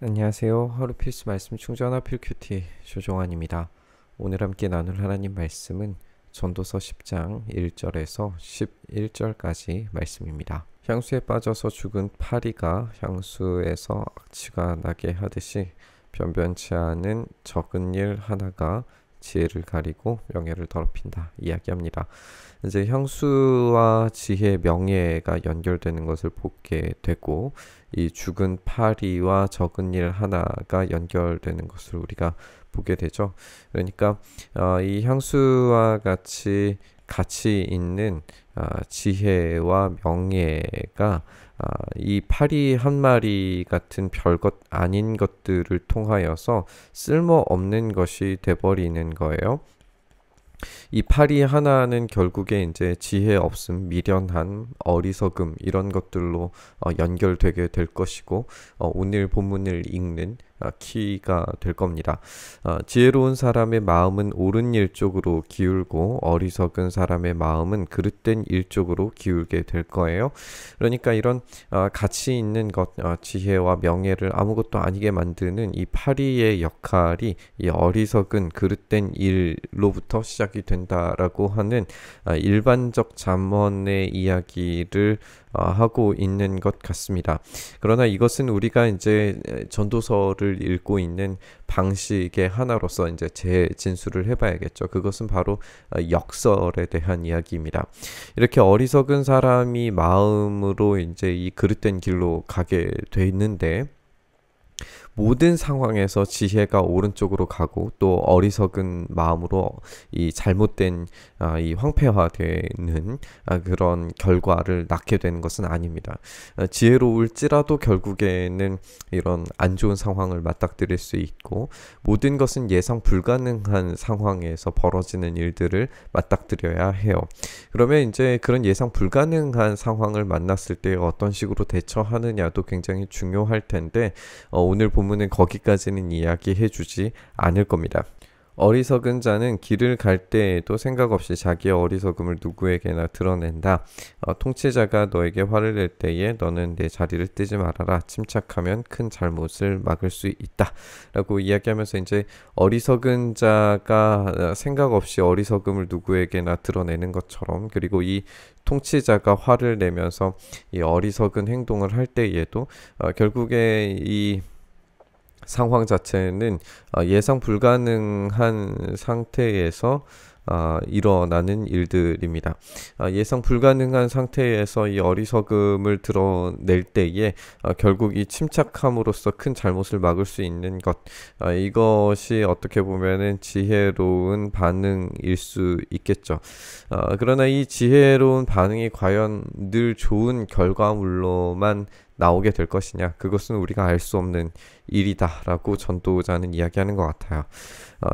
안녕하세요. 하루 필수 말씀 충전화 필큐티 조종환입니다. 오늘 함께 나눌 하나님 말씀은 전도서 10장 1절에서 11절까지 말씀입니다. 향수에 빠져서 죽은 파리가 향수에서 악취가 나게 하듯이 변변치 않은 적은 일 하나가 지혜를 가리고 명예를 더럽힌다 이야기합니다. 이제 향수와 지혜, 명예가 연결되는 것을 보게 되고 이 죽은 파리와 적은 일 하나가 연결되는 것을 우리가 보게 되죠. 그러니까 이 향수와 같이 있는 지혜와 명예가 이 파리 한 마리 같은 별것 아닌 것들을 통하여서 쓸모없는 것이 돼버리는 거예요. 이 파리 하나는 결국에 이제 지혜 없음, 미련함, 어리석음 이런 것들로 연결되게 될 것이고 오늘 본문을 읽는 키가 될 겁니다. 지혜로운 사람의 마음은 옳은 일 쪽으로 기울고 어리석은 사람의 마음은 그릇된 일 쪽으로 기울게 될 거예요. 그러니까 이런 가치 있는 것, 지혜와 명예를 아무것도 아니게 만드는 이 파리의 역할이 이 어리석은 그릇된 일로부터 시작이 된다라고 하는 일반적 잠언의 이야기를 하고 있는 것 같습니다. 그러나 이것은 우리가 이제 전도서를 읽고 있는 방식의 하나로서 이제 재진술을 해봐야겠죠. 그것은 바로 역설에 대한 이야기입니다. 이렇게 어리석은 사람이 마음으로 이제 이 그릇된 길로 가게 돼 있는데 모든 상황에서 지혜가 오른쪽으로 가고 또 어리석은 마음으로 이 잘못된 이 황폐화되는 그런 결과를 낳게 되는 것은 아닙니다. 지혜로울지라도 결국에는 이런 안 좋은 상황을 맞닥뜨릴 수 있고 모든 것은 예상 불가능한 상황에서 벌어지는 일들을 맞닥뜨려야 해요. 그러면 이제 그런 예상 불가능한 상황을 만났을 때 어떤 식으로 대처하느냐도 굉장히 중요할 텐데 오늘 본문은 거기까지는 이야기해 주지 않을 겁니다. 어리석은 자는 길을 갈 때에도 생각 없이 자기의 어리석음을 누구에게나 드러낸다. 통치자가 너에게 화를 낼 때에 너는 내 자리를 뜨지 말아라. 침착하면 큰 잘못을 막을 수 있다. 라고 이야기하면서 이제 어리석은 자가 생각 없이 어리석음을 누구에게나 드러내는 것처럼 그리고 이 통치자가 화를 내면서 이 어리석은 행동을 할 때에도 결국에 이 상황 자체는 예상 불가능한 상태에서 일어나는 일들입니다. 예상 불가능한 상태에서 이 어리석음을 드러낼 때에 결국 이 침착함으로써 큰 잘못을 막을 수 있는 것 이것이 어떻게 보면은 지혜로운 반응일 수 있겠죠. 그러나 이 지혜로운 반응이 과연 늘 좋은 결과물로만 나오게 될 것이냐 그것은 우리가 알 수 없는 일이다라고 전도자는 이야기하는 것 같아요.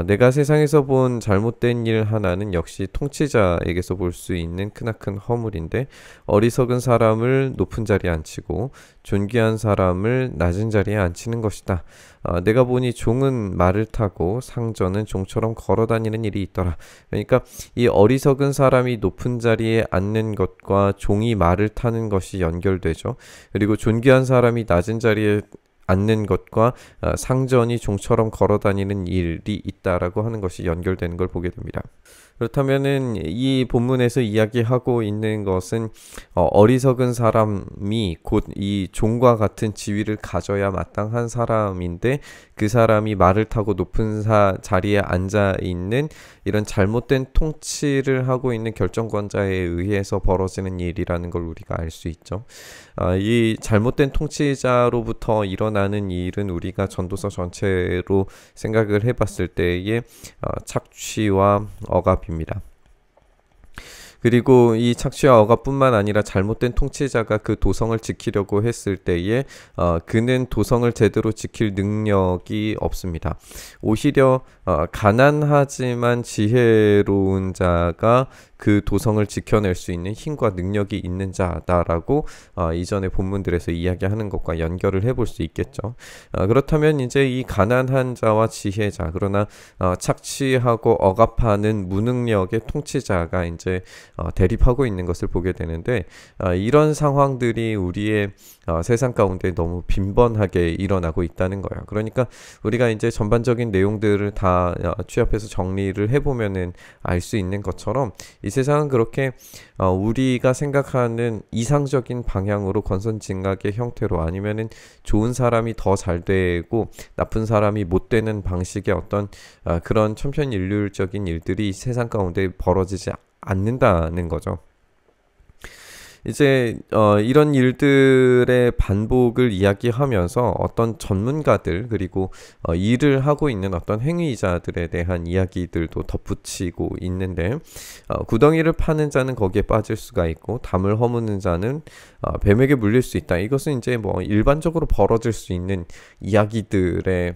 내가 세상에서 본 잘못된 일 하나는 역시 통치자에게서 볼 수 있는 크나큰 허물인데 어리석은 사람을 높은 자리에 앉히고 존귀한 사람을 낮은 자리에 앉히는 것이다. 내가 보니 종은 말을 타고 상전은 종처럼 걸어다니는 일이 있더라. 그러니까 이 어리석은 사람이 높은 자리에 앉는 것과 종이 말을 타는 것이 연결되죠. 그리고 존귀한 사람이 낮은 자리에 앉는 것과 상전이 종처럼 걸어다니는 일이 있다라고 하는 것이 연결되는 걸 보게 됩니다. 그렇다면은 이 본문에서 이야기하고 있는 것은 어리석은 사람이 곧 이 종과 같은 지위를 가져야 마땅한 사람인데 그 사람이 말을 타고 높은 자리에 앉아 있는 이런 잘못된 통치를 하고 있는 결정권자에 의해서 벌어지는 일이라는 걸 우리가 알 수 있죠. 이 잘못된 통치자로부터 일어나는 일은 우리가 전도서 전체로 생각을 해봤을 때의 착취와 억압입니다. 그리고 이 착취와 억압뿐만 아니라 잘못된 통치자가 그 도성을 지키려고 했을 때에 그는 도성을 제대로 지킬 능력이 없습니다. 오히려 가난하지만 지혜로운 자가 그 도성을 지켜낼 수 있는 힘과 능력이 있는 자다라고 이전의 본문들에서 이야기하는 것과 연결을 해볼 수 있겠죠. 그렇다면 이제 이 가난한 자와 지혜자, 그러나 착취하고 억압하는 무능력의 통치자가 이제 대립하고 있는 것을 보게 되는데, 이런 상황들이 우리의 세상 가운데 너무 빈번하게 일어나고 있다는 거예요. 그러니까 우리가 이제 전반적인 내용들을 다 취합해서 정리를 해보면은 알 수 있는 것처럼 이 세상은 그렇게 우리가 생각하는 이상적인 방향으로 권선징악의 형태로, 아니면은 좋은 사람이 더 잘 되고 나쁜 사람이 못 되는 방식의 어떤 그런 천편일률적인 일들이 세상 가운데 벌어지지 않는다는 거죠. 이제 이런 일들의 반복을 이야기하면서 어떤 전문가들, 그리고 일을 하고 있는 어떤 행위자들에 대한 이야기들도 덧붙이고 있는데, 구덩이를 파는 자는 거기에 빠질 수가 있고 담을 허무는 자는 뱀에게 물릴 수 있다. 이것은 이제 뭐 일반적으로 벌어질 수 있는 이야기들의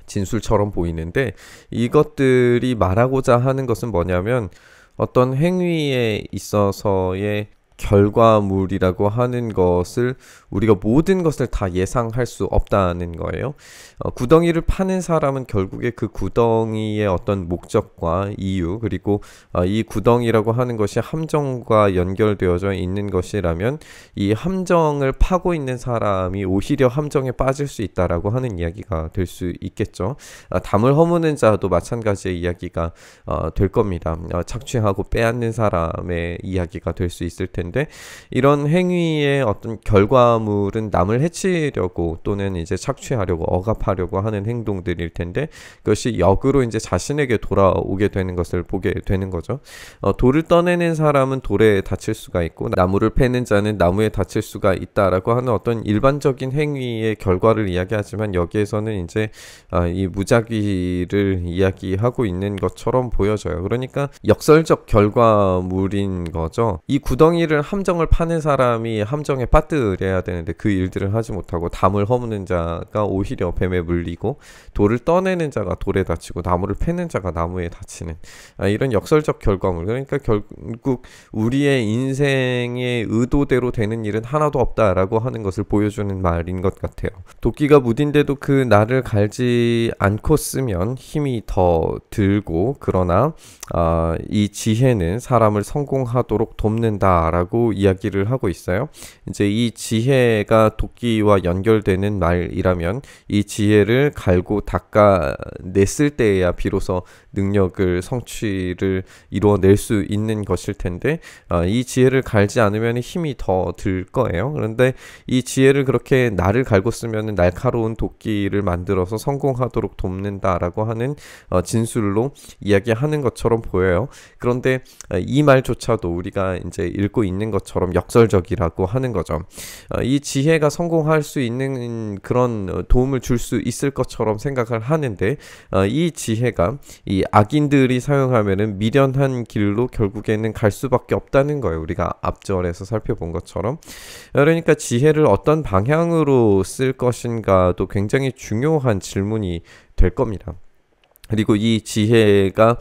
진술처럼 보이는데, 이것들이 말하고자 하는 것은 뭐냐면 어떤 행위에 있어서의 결과물이라고 하는 것을 우리가 모든 것을 다 예상할 수 없다는 거예요. 구덩이를 파는 사람은 결국에 그 구덩이의 어떤 목적과 이유, 그리고 이 구덩이라고 하는 것이 함정과 연결되어져 있는 것이라면 이 함정을 파고 있는 사람이 오히려 함정에 빠질 수 있다라고 하는 이야기가 될 수 있겠죠. 담을 허무는 자도 마찬가지의 이야기가 될 겁니다. 착취하고 빼앗는 사람의 이야기가 될 수 있을 텐데, 이런 행위의 어떤 결과물은 남을 해치려고 또는 이제 착취하려고 억압하려고 하는 행동들일 텐데, 그것이 역으로 이제 자신에게 돌아오게 되는 것을 보게 되는 거죠. 돌을 떠내는 사람은 돌에 다칠 수가 있고 나무를 패는 자는 나무에 다칠 수가 있다라고 하는 어떤 일반적인 행위의 결과를 이야기하지만, 여기에서는 이제 이 무작위를 이야기하고 있는 것처럼 보여져요. 그러니까 역설적 결과물인 거죠. 이 구덩이를 함정을 파는 사람이 함정에 빠뜨려야 되는데 그 일들을 하지 못하고 담을 허무는 자가 오히려 뱀에 물리고, 돌을 떠내는 자가 돌에 다치고 나무를 패는 자가 나무에 다치는 이런 역설적 결과물. 그러니까 결국 우리의 인생의 의도대로 되는 일은 하나도 없다라고 하는 것을 보여주는 말인 것 같아요. 도끼가 무딘데도 그 날을 갈지 않고 쓰면 힘이 더 들고, 그러나 이 지혜는 사람을 성공하도록 돕는다라고 이야기를 하고 있어요. 이제 이 지혜가 도끼와 연결되는 말이라면 이 지혜를 갈고 닦아냈을 때에야 비로소 능력을 성취를 이루어낼 수 있는 것일 텐데, 이 지혜를 갈지 않으면 힘이 더 들 거예요. 그런데 이 지혜를 그렇게 날을 갈고 쓰면 날카로운 도끼를 만들어서 성공하도록 돕는다라고 하는 진술로 이야기하는 것처럼 보여요. 그런데 이 말조차도 우리가 이제 읽고 있는 것처럼 역설적이라고 하는 거죠. 이 지혜가 성공할 수 있는 그런 도움을 줄 수 있을 것처럼 생각을 하는데, 이 지혜가 이 악인들이 사용하면은 미련한 길로 결국에는 갈 수밖에 없다는 거예요. 우리가 앞절에서 살펴본 것처럼. 그러니까 지혜를 어떤 방향으로 쓸 것인가도 굉장히 중요한 질문이 될 겁니다. 그리고 이 지혜가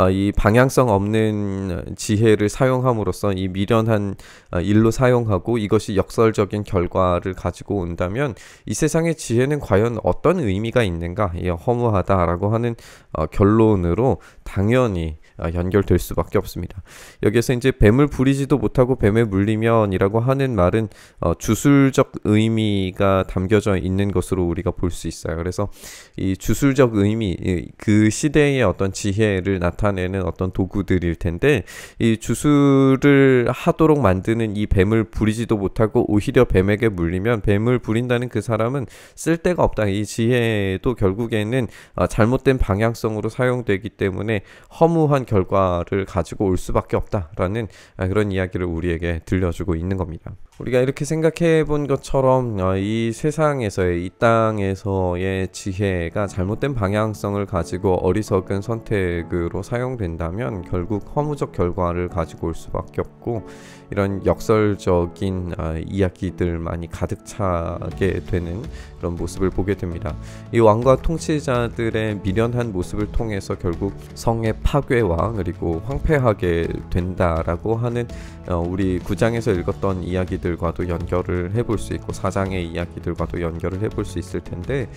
이 방향성 없는 지혜를 사용함으로써 이 미련한 일로 사용하고 이것이 역설적인 결과를 가지고 온다면 이 세상의 지혜는 과연 어떤 의미가 있는가? 허무하다라고 하는 결론으로 당연히 연결될 수밖에 없습니다. 여기에서 이제 뱀을 부리지도 못하고 뱀에 물리면이라고 하는 말은 주술적 의미가 담겨져 있는 것으로 우리가 볼 수 있어요. 그래서 이 주술적 의미, 그 시대의 어떤 지혜를 나타내는 어떤 도구들일 텐데, 이 주술을 하도록 만드는 이 뱀을 부리지도 못하고 오히려 뱀에게 물리면 뱀을 부린다는 그 사람은 쓸데가 없다. 이 지혜도 결국에는 잘못된 방향성으로 사용되기 때문에 허무한 결과를 가지고 올 수밖에 없다라는 그런 이야기를 우리에게 들려주고 있는 겁니다. 우리가 이렇게 생각해 본 것처럼 이 세상에서의, 이 땅에서의 지혜가 잘못된 방향성을 가지고 어리석은 선택으로 사용된다면 결국 허무적 결과를 가지고 올 수밖에 없고, 이런 역설적인 이야기들만이 가득 차게 되는 그런 모습을 보게 됩니다. 이 왕과 통치자들의 미련한 모습을 통해서 결국 성의 파괴와 것과 그리고 황폐하게 된다라고 하는 우리 9장에서 읽었던 이야기들과도 연결을 해볼 수 있고 4장의 이야기들과도 연결을 해볼 수 있을 텐데,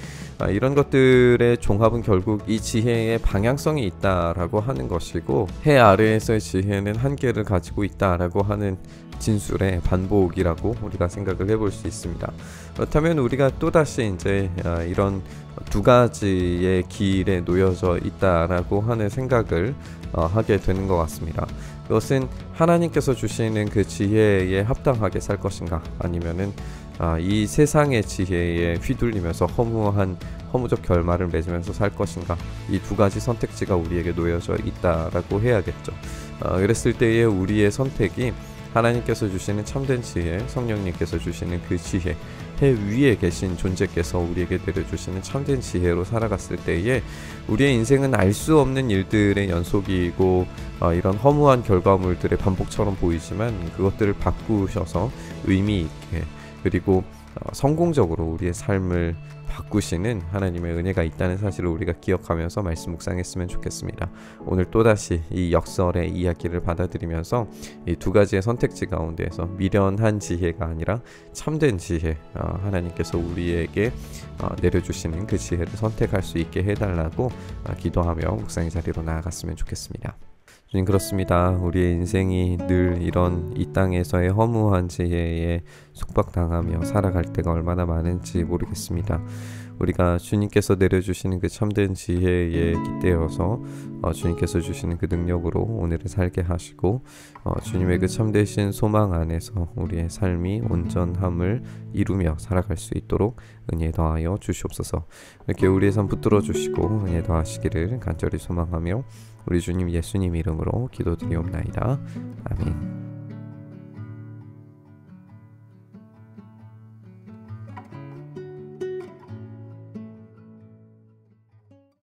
이런 것들의 종합은 결국 이 지혜의 방향성이 있다라고 하는 것이고, 해 아래에서의 지혜는 한계를 가지고 있다라고 하는 진술의 반복이라고 우리가 생각을 해볼 수 있습니다. 그렇다면 우리가 또다시 이제 이런 두 가지의 길에 놓여져 있다라고 하는 생각을 하게 되는 것 같습니다. 그것은 하나님께서 주시는 그 지혜에 합당하게 살 것인가, 아니면은 이 세상의 지혜에 휘둘리면서 허무적 결말을 맺으면서 살 것인가, 이 두 가지 선택지가 우리에게 놓여져 있다라고 해야겠죠. 그랬을 때에 우리의 선택이 하나님께서 주시는 참된 지혜, 성령님께서 주시는 그 지혜, 해 위에 계신 존재께서 우리에게 내려주시는 참된 지혜로 살아갔을 때에 우리의 인생은 알 수 없는 일들의 연속이고 이런 허무한 결과물들의 반복처럼 보이지만, 그것들을 바꾸셔서 의미 있게 그리고 성공적으로 우리의 삶을 바꾸시는 하나님의 은혜가 있다는 사실을 우리가 기억하면서 말씀 묵상했으면 좋겠습니다. 오늘 또다시 이 역설의 이야기를 받아들이면서 이 두 가지의 선택지 가운데에서 미련한 지혜가 아니라 참된 지혜, 하나님께서 우리에게 내려주시는 그 지혜를 선택할 수 있게 해달라고 기도하며 묵상의 자리로 나아갔으면 좋겠습니다. 주님, 그렇습니다. 우리의 인생이 늘 이런 이 땅에서의 허무한 지혜에 속박당하며 살아갈 때가 얼마나 많은지 모르겠습니다. 우리가 주님께서 내려주시는 그 참된 지혜에 깃대어서 주님께서 주시는 그 능력으로 오늘을 살게 하시고, 주님의 그 참되신 소망 안에서 우리의 삶이 온전함을 이루며 살아갈 수 있도록 은혜 더하여 주시옵소서. 이렇게 우리의 삶 붙들어 주시고 은혜 더하시기를 간절히 소망하며 우리 주님 예수님 이름으로 기도드리옵나이다. 아멘.